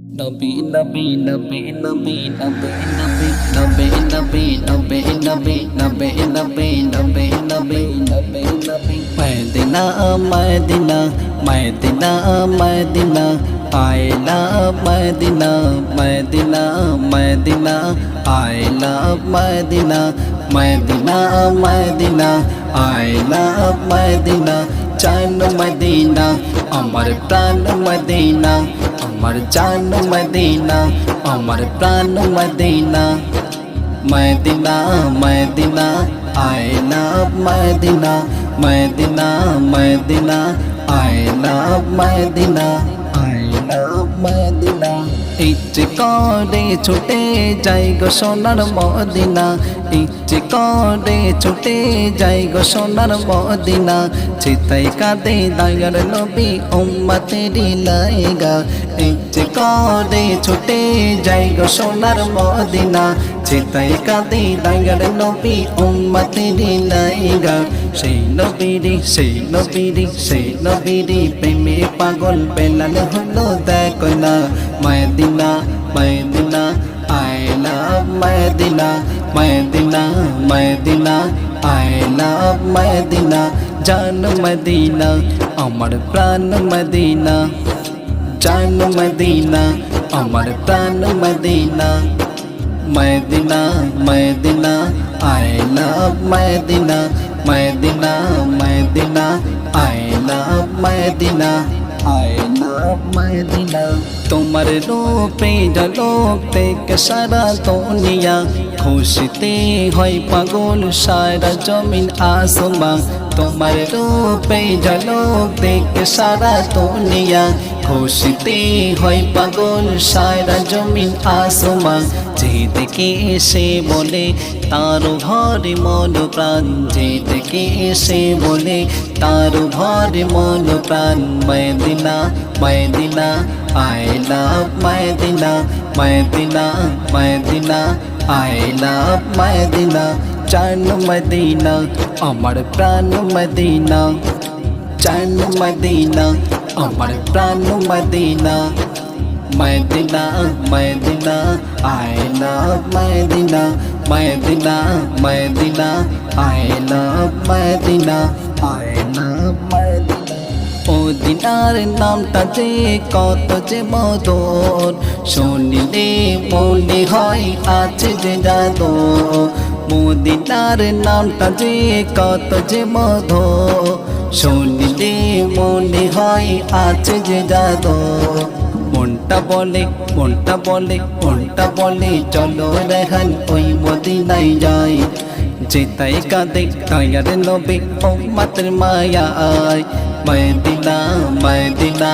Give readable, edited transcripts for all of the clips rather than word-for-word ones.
নবী নবী নবী নবী নবী নবী নবী নবী নবী নবী নবী নবী নবী নবী নবী Medina Medina Medina Medina I love Medina Medina Medina I love Medina Medina Medina I love Medina জান মদিনা আমার প্রাণ মদিনা আমার জান মদিনা আমার প্রাণ Medina Medina Medina I love Medina Medina Medina I love Medina I love Medina ইচ্ছে করে ছুটে যাই গো সোনার মদিনা ইচ্ছে করে ছুটে যাই গো সোনার মদিনা চিতাই কাঁদে দয়ার নবী উম্মতেরি লাইগা ইচ্ছে করে ছুটে যাই গো সোনার মদিনা চিতাই কাঁদে দয়ার নবী উম্মতেরি লাইগা সেই নবীরি প্রেমে পাগল বেলাল হলো দেখো না Medina Medina I love Medina Medina Medina I love Medina জান মদিনা আমার প্রাণ মদিনা জান মদিনা আমার প্রাণ Medina Medina Medina I love Medina Medina Medina I love Medina I love Medina তোমার রূপে ঝলক থেকে সারা দুনিয়া খুশিতে হয় পাগল সারা জমিন আসমান তোমার রূপে ঝলক থেকে সারা দুনিয়া খুশিতে হয় পাগল সারা জমিন আসমান যে দেখে এসে বলে তার ভরে মন প্রাণ যে দেখে এসে বলে তার ভরে মন প্রাণ Medina Medina I love Medina Medina Medina I love Medina জান মদিনা আমার প্রাণ মদিনা জান মদিনা আমার প্রাণ Medina Medina Medina I love Medina Medina Medina I love Medina I love Medina মদিনার নামটা যে কত যে মধুর শুনিলে মনে হয় আছে যে জাদু মদিনার নামটা যে কত যে মধুর শুনিলে মনে হয় আছে যে জাদু মনটা বলে মনটা বলে মনটা বলে চলো রেহান ওই মদিনায় যাই যেতাই কাঁদে দয়ার নবী উম্মতের মায়ায় Medina Medina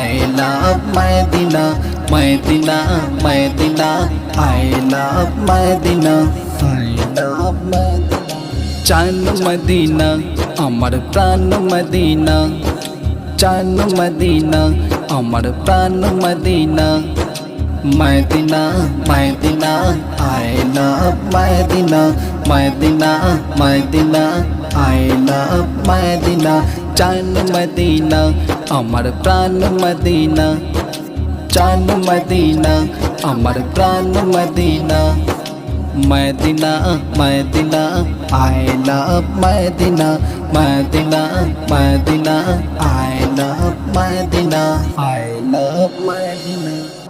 I love Medina Medina Medina I love Medina I love Medina জান মদিনা আমার প্রাণ মদিনা জান মদিনা আমার প্রাণ Medina Medina Medina I love Medina Medina Medina I love Medina জান মদিনা আমার প্রাণ মদিনা জান মদিনা আমার প্রাণ Medina Medina Medina I love Medina Medina Medina I love Medina I love Medina